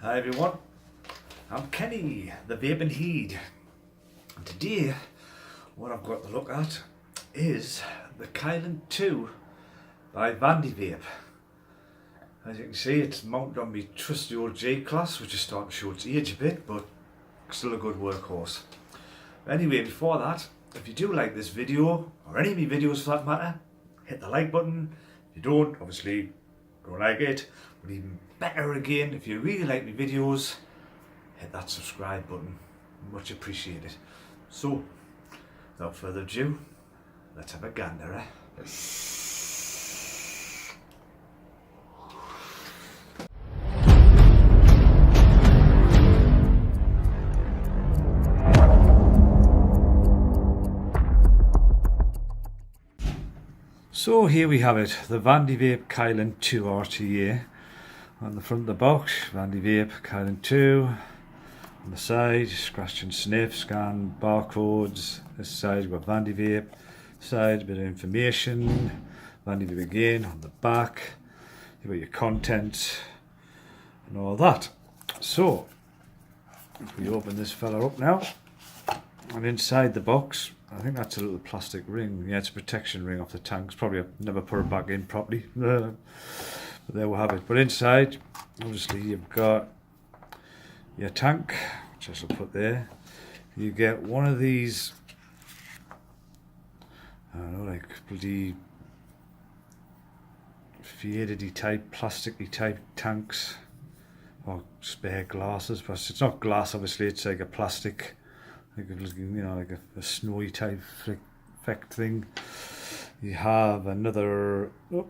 Hi everyone, I'm Kenny, the Vaping Heed, and today what I've got to look at is the Kylin 2 by vandyvape. As you can see, it's mounted on my trusty old G-Class, which is starting to show its age a bit, but still a good workhorse. Anyway, before that, if you do like this video, or any of my videos for that matter, hit the like button. If you don't, obviously don't like it. But even better again, if you really like my videos, hit that subscribe button. Much appreciated. So, without further ado, let's have a gander, eh? So here we have it, the vandyvape Kylin 2 RTA. On the front of the box, vandyvape Kylin 2. On the side, scratch and sniff, scan barcodes. This side we've got vandyvape. Side, a bit of information. Vandyvape again. On the back, you've got your content and all that. So, if we open this fella up now, and inside the box, I think that's a little plastic ring. Yeah, it's a protection ring off the tanks. Probably I've never put it back in properly. But there we have it. But inside, obviously, you've got your tank, which I shall put there. You get one of these, I don't know, like bloody faded-y type, plasticky type tanks, or spare glasses. But it's not glass, obviously. It's like a plastic, like like a snowy type effect thing. You have another. Oh,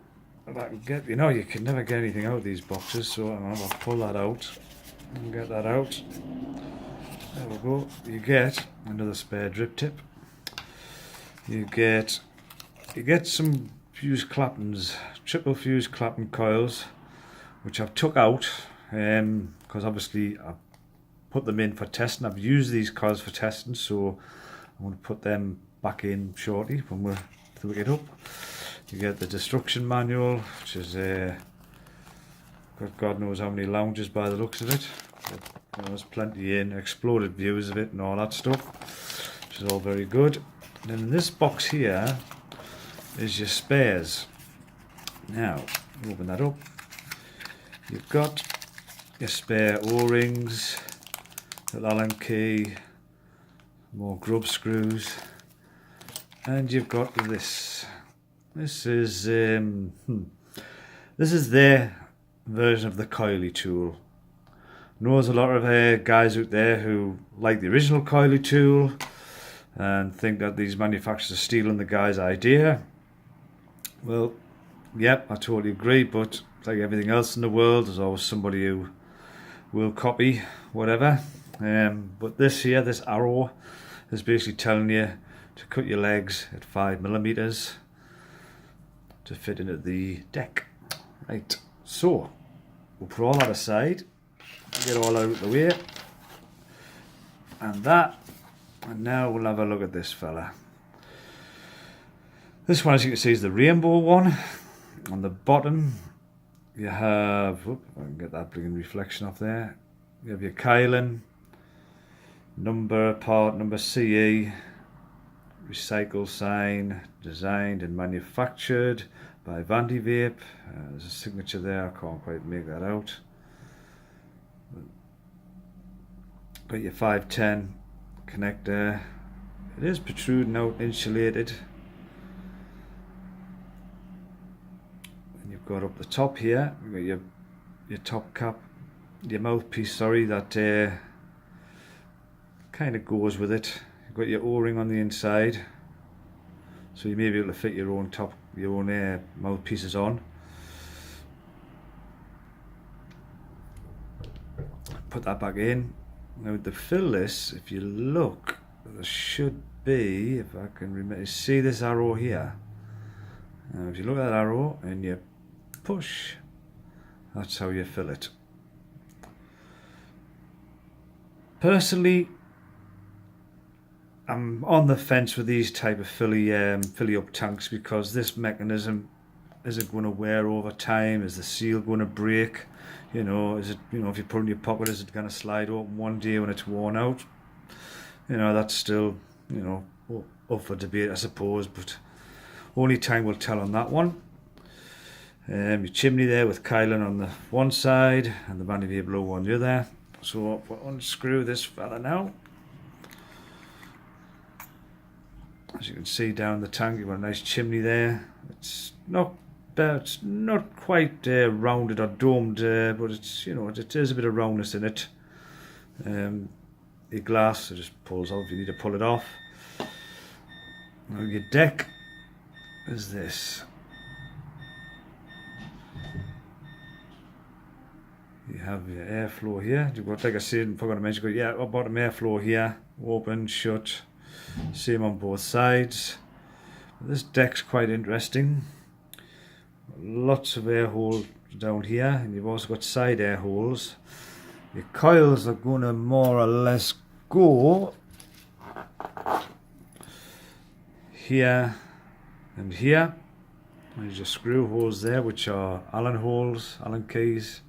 if I can get, you can never get anything out of these boxes, so I'll pull that out and get that out. There we go. You get another spare drip tip. You get some fuse clappings, triple fuse clapping coils, which I've took out because obviously I've put them in for testing. I've used these coils for testing, so I'm going to put them back in shortly when we hook it up. You get the destruction manual, which is got God knows how many lounges by the looks of it. But, there's plenty in, exploded views of it and all that stuff, which is all very good. And then in this box here is your spares. Now, open that up. You've got your spare O-rings, little Allen key, more grub screws, and you've got this. This is their version of the coily tool. I know there's a lot of guys out there who like the original coily tool and think that these manufacturers are stealing the guy's idea. Well, yep, I totally agree, but like everything else in the world, there's always somebody who will copy whatever. But this here, this arrow, is basically telling you to cut your legs at 5mm to fit into the deck. Right, so we'll put all that aside, get all out of the way, and now we'll have a look at this fella. This one, as you can see, is the rainbow one. On the bottom you have, I can get that blinking reflection off there. You have your Kylin, part number CE, recycle sign, designed and manufactured by vandyvape. There's a signature there, I can't quite make that out. Got your 510 connector. It is protruding out, insulated. And you've got up the top here, you've got your top cap, your mouthpiece, sorry, that kind of goes with it. You've got your O-ring on the inside, so you may be able to fit your own mouthpieces on. Put that back in. Now to fill this, if you look, there should be, if I can remember, see this arrow here. Now if you look at that arrow and you push, that's how you fill it. Personally, I'm on the fence with these type of filly up tanks, because this mechanism is it going to wear over time? Is the seal going to break? You know, is it, you know, if you put it in your pocket, is it going to slide open one day when it's worn out? You know, that's still, you know, up for debate, I suppose, but only time will tell on that one. Your chimney there with kylin on the one side and the vandyvape logo on the other. So we'll unscrew this fella now. As you can see down the tank, you've got a nice chimney there. It's not quite rounded or domed, but it's, you know, it is a bit of roundness in it. Your glass, it just pulls off if you need to pull it off. Now your deck is this. You have your airflow here. You've got, like I said, forgot to mention, you've got, yeah, bottom airflow here, open, shut, same on both sides. This deck's quite interesting. Lots of air holes down here, and you've also got side air holes. Your coils are going to more or less go here and here. There's your screw holes there, which are Allen holes, Allen keys.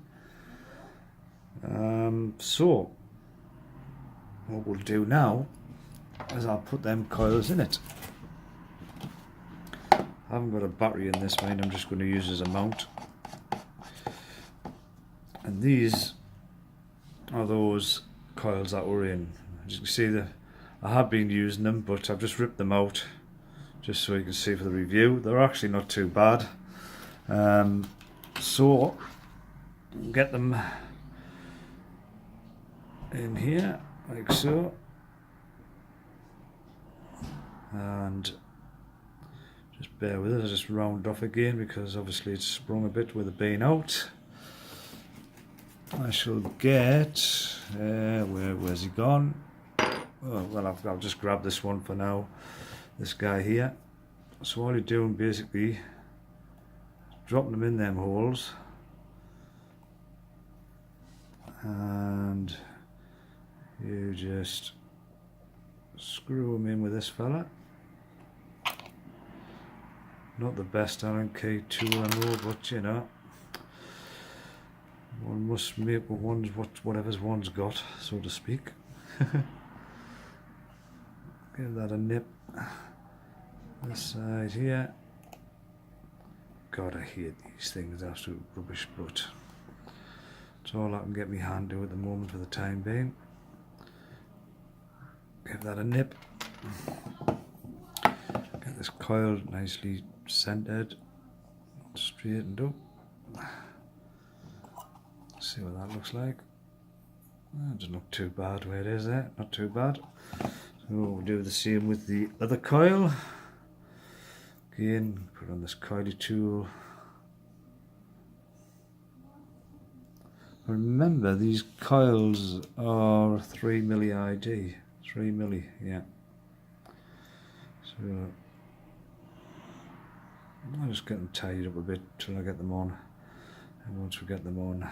So what we'll do now is I'll put them coils in it. I haven't got a battery in this mind, I'm just going to use as a mount. And these are those coils that were in. As you can see, I have been using them, but I've just ripped them out just so you can see for the review. They're actually not too bad. So get them in here like so, and just bear with us. I just round off again because obviously it's sprung a bit with the bean out. I shall get where's he gone? Oh, well, I'll just grab this one for now, this guy here. So all you're doing basically, dropping them in them holes, and you just screw them in with this fella. Not the best Allen key tool I know, but you know, one must make whatever's one's got, so to speak. Give that a nip. This side here. God, I hate these things, absolute rubbish, but it's all I can get my hand to at the moment for the time being. Give that a nip. Get this coil nicely centered, straightened up. See what that looks like. That doesn't look too bad where it is there, not too bad. So we'll do the same with the other coil. Again, put on this coily tool. Remember, these coils are 3 milli ID. 3 milli, yeah. So I'll just get them tidied up a bit till I get them on. And once we get them on,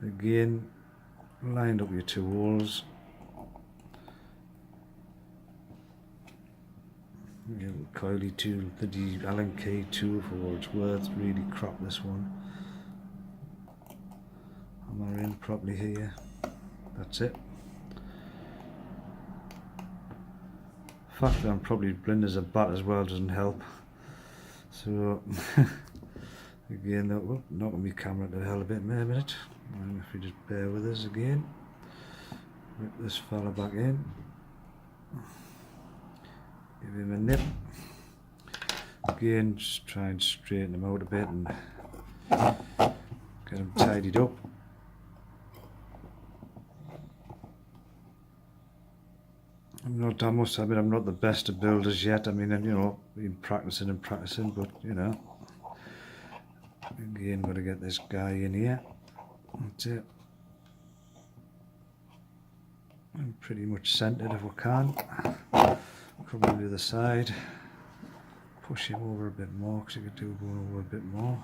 again, lined up your two holes. Your little coily tool, the Allen key tool for what it's worth. Really crap, this one. Am I in properly here? That's it. The fact that I'm probably blind as a bat as well doesn't help. So again, that will knock my camera to hell a bit in a minute. And if you just bear with us again, rip this fella back in, give him a nip. Again, just try and straighten him out a bit and get him tidied up. I must admit, I'm not the best of builders yet. I mean, you know, been practicing and practicing, but you know, again, got to get this guy in here. That's it. And pretty much centered if we can. Come on the other side. Push him over a bit more because you could do going over a bit more.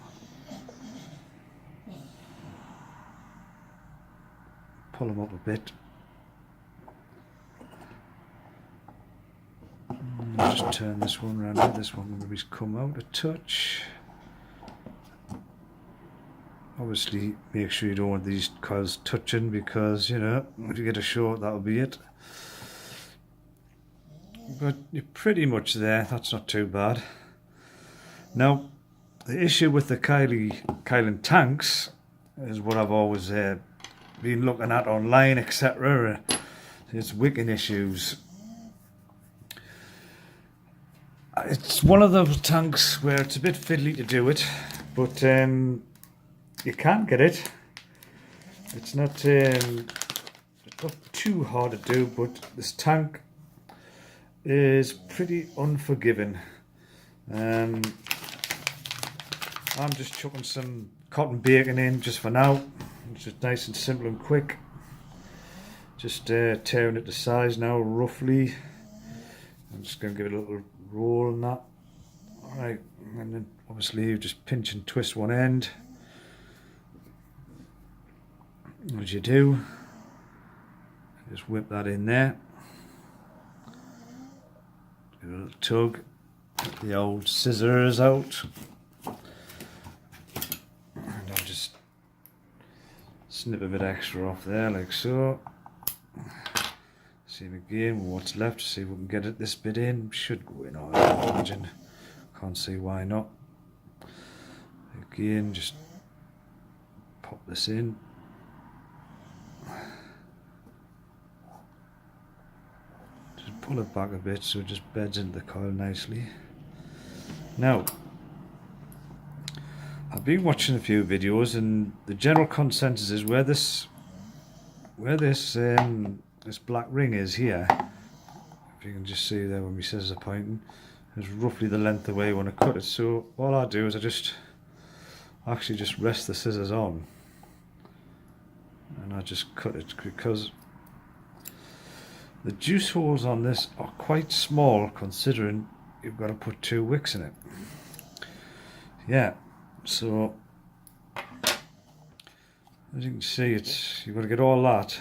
Pull him up a bit. Just turn this one around. This one maybe come out a touch. obviously make sure you don't want these coils touching, because you know, if you get a short, that'll be it. But you're pretty much there. That's not too bad. Now, the issue with the kylin tanks is what I've always been looking at online, etc. It's wicking issues. It's one of those tanks where it's a bit fiddly to do it, but you can get it. It's not too hard to do, but this tank is pretty unforgiving. I'm just chucking some cotton bacon in just for now. It's just nice and simple and quick. Just tearing it to size now, roughly. I'm just going to give it a little roll on that. Alright, and then obviously you just pinch and twist one end, as you do. Just whip that in there. Give it a little tug. Get the old scissors out. And I'll just snip a bit extra off there, like so. See again what's left, see if we can get it this bit in. Should go in, I imagine. Can't see why not. Again, just pop this in. Just pull it back a bit so it just beds into the coil nicely. Now, I've been watching a few videos, and the general consensus is where this black ring is here, if you can just see there when my scissors are pointing, is roughly the length away when I cut it. So all I do is I just rest the scissors on and I just cut it, because the juice holes on this are quite small considering you've got to put 2 wicks in it. Yeah, so as you can see, you've got to get all that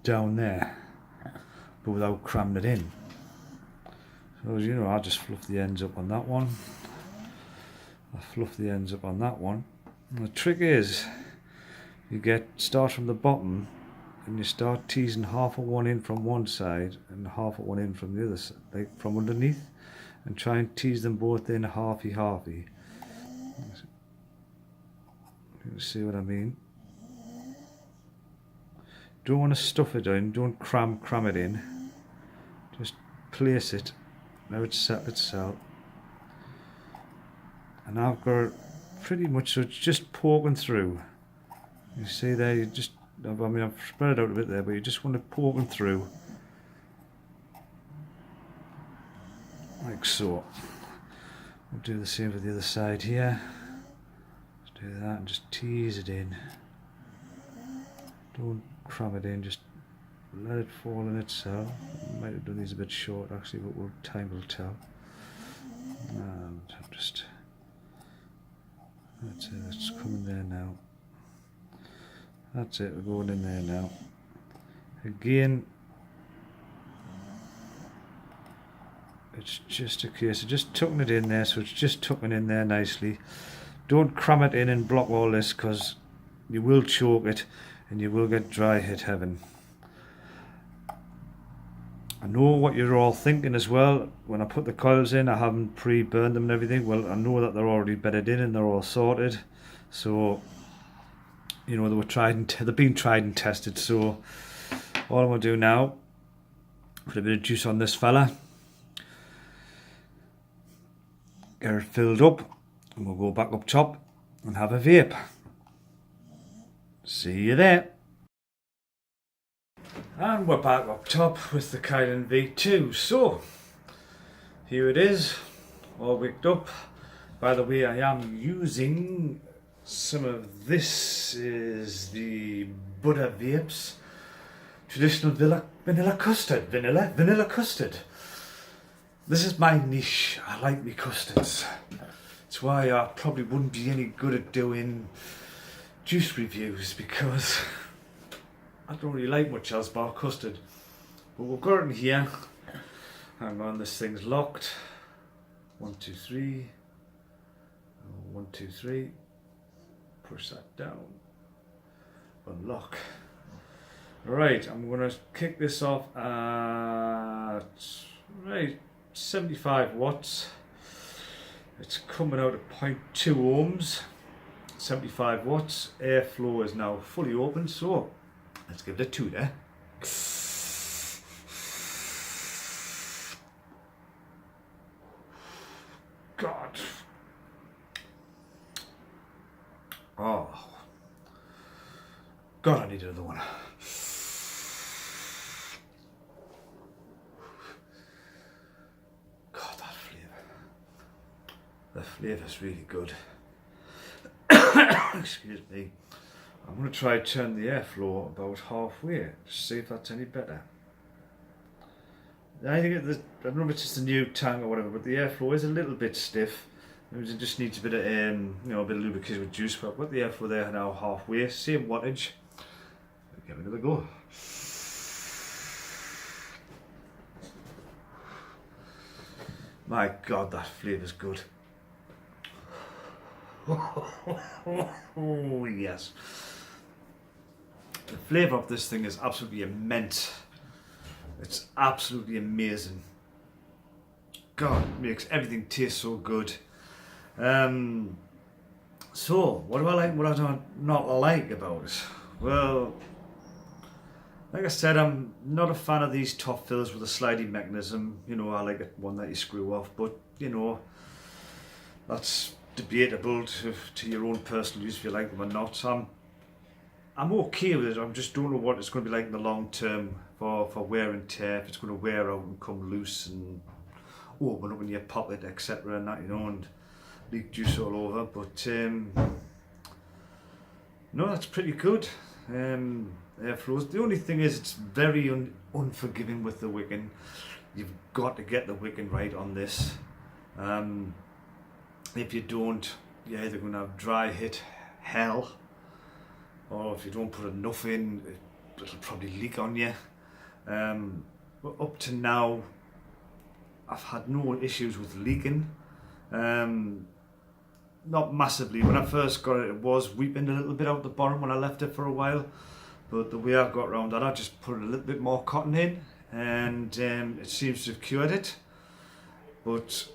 down there, but without cramming it in. So you know, I'll just fluff the ends up on that one. I fluff the ends up on that one. And the trick is, you start from the bottom and you start teasing half of one in from one side and half of one in from the other side, like from underneath, and try and tease them both in halfy. You see what I mean? Don't want to stuff it in, don't cram it in. Just place it, now it's set itself. And I've got it pretty much, so it's just poking through. You see there, I've spread it out a bit there, but you just want it poking through. Like so. We'll do the same for the other side here. Just do that and just tease it in. Don't cram it in, just let it fall in itself. Might have done these a bit short actually, but time will tell. And just, that's it, it's coming there now. That's it, we're going in there now. Again, it's just a case of just tucking it in there, so it's just tucking in there nicely. Don't cram it in and block all this, because you will choke it and you will get dry hit heaven. I know what you're all thinking as well. When I put the coils in, I haven't pre-burned them and everything. Well, I know that they're already bedded in and they're all sorted. So, you know, they've been tried and tested. So, all I'm going to do now, put a bit of juice on this fella, get it filled up, and we'll go back up top and have a vape. See you there. And we're back up top with the Kylin V2. So, here it is, all wicked up. By the way, I am using some of this, is the Buddha Vapes traditional vanilla custard. This is my niche. I like me custards. That's why I probably wouldn't be any good at doing juice reviews, because I don't really like much else but custard. But we've got it in here. Hang on, this thing's locked. 1, 2, 3. 1, 2, 3. push that down, unlock. Right, I'm going to kick this off at 75 watts. It's coming out at 0.2 ohms, 75 watts. Airflow is now fully open, so let's give it a tooter. God. Oh. God, I need another one. God, that flavour. The flavour's really good. Excuse me. I'm going to try to turn the airflow about halfway to see if that's any better. I think I don't know if it's just a new tank or whatever, but the airflow is a little bit stiff. It just needs a bit of a bit of lubrication with juice. But I've got the airflow there now halfway, same wattage. Give it another go. My God, that flavour's good. Oh yes. The flavour of this thing is absolutely immense. It's absolutely amazing. God, it makes everything taste so good. So, what do I like, what do I not like about it? Well, like I said, I'm not a fan of these top fills with a sliding mechanism. You know, I like one that you screw off, but you know, that's debatable to your own personal use if you like them or not. So I'm okay with it. I just don't know what it's going to be like in the long term for wear and tear. If it's going to wear out and come loose and open up in your pocket, etc. and that, you know, and leak juice all over. But no, that's pretty good. Airflows. The only thing is, it's very unforgiving with the wicking. You've got to get the wicking right on this. If you don't, you're either going to have dry hit hell, or if you don't put enough in, it'll probably leak on you. But up to now, I've had no issues with leaking. Not massively. When I first got it, it was weeping a little bit out the bottom when I left it for a while. But the way I've got around that, I just put a little bit more cotton in, and it seems to have cured it. But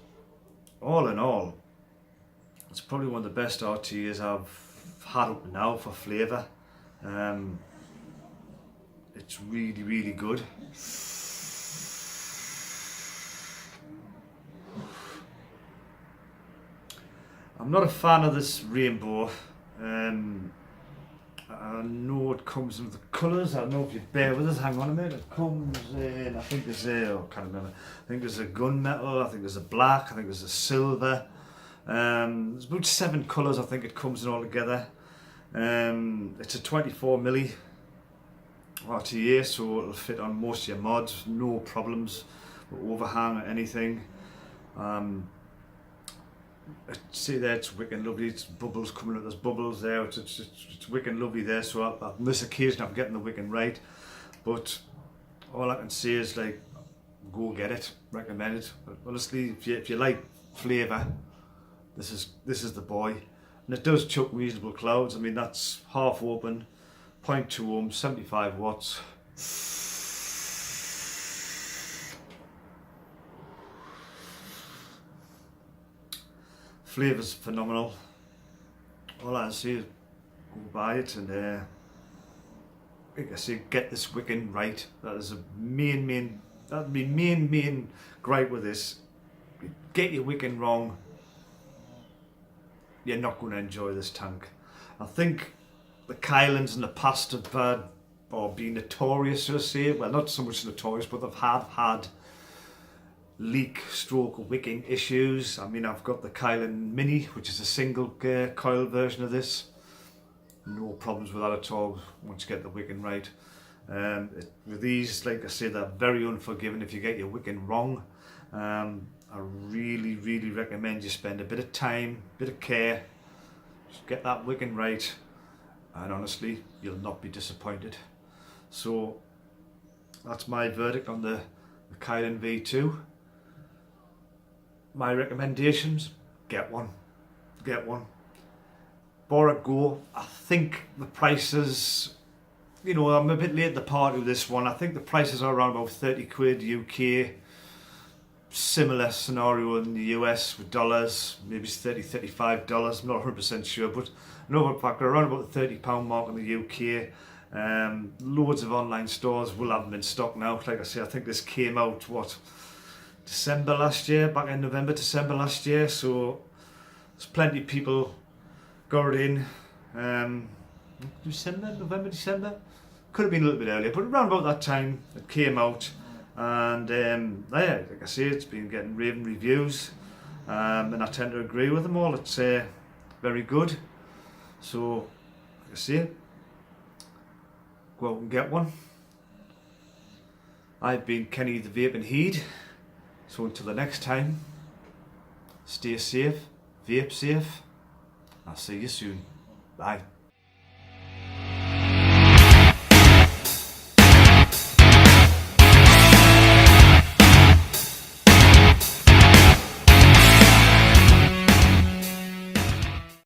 all in all, it's probably one of the best RTAs I've had up now for flavour. It's really, really good. I'm not a fan of this rainbow. I know it comes in the colours. I don't know if you bear with us. Hang on a minute. It comes in, I think there's I can't remember. I think there's a gunmetal, I think there's a black, I think there's a silver. There's about 7 colours I think it comes in all together. It's a 24 milli RTA, so it'll fit on most of your mods, no problems with overhang or anything. See there, it's wicked lovely. It's bubbles coming out. There's bubbles there. It's wicked lovely there. So on this occasion, I'm getting the wicking right. But all I can say is, like, go get it. Recommend it. But honestly, if you like flavour, this is the boy. And it does chuck reasonable clouds. I mean, that's half open, 0.2 ohms, 75 watts. Flavour's phenomenal. All I say is go buy it, and like I say, get this wicking right. That is a main gripe with this. You get your wicking wrong, you're not going to enjoy this tank. I think the kylins in the past have had, or been notorious, should I say, well, not so much notorious, but they've had leak stroke wicking issues. I mean, I've got the Kylin Mini, which is a single coil version of this. No problems with that at all once you get the wicking right. With these, like I say, they're very unforgiving if you get your wicking wrong. I really recommend you spend a bit of time, bit of care, just get that wicking right, and honestly, you'll not be disappointed. So that's my verdict on the Kylin V2. My recommendations: get one. for a go. I think the prices, you know, I'm a bit late to the party with this one. I think the prices are around about 30 quid UK. Similar scenario in the US with dollars, maybe it's $30, $35. I'm not 100% sure, but no fact around about the £30 mark in the UK. Loads of online stores will have them in stock now. Like I say, I think this came out December last year, back in November, December last year. So there's plenty of people got it in November, December. Could have been a little bit earlier, but around about that time it came out. And yeah, like I say, it's been getting raving reviews, and I tend to agree with them all. It's very good. So, like I say, go out and get one. I've been Kenny the Vaping Heed. So until the next time, stay safe, vape safe. I'll see you soon. Bye.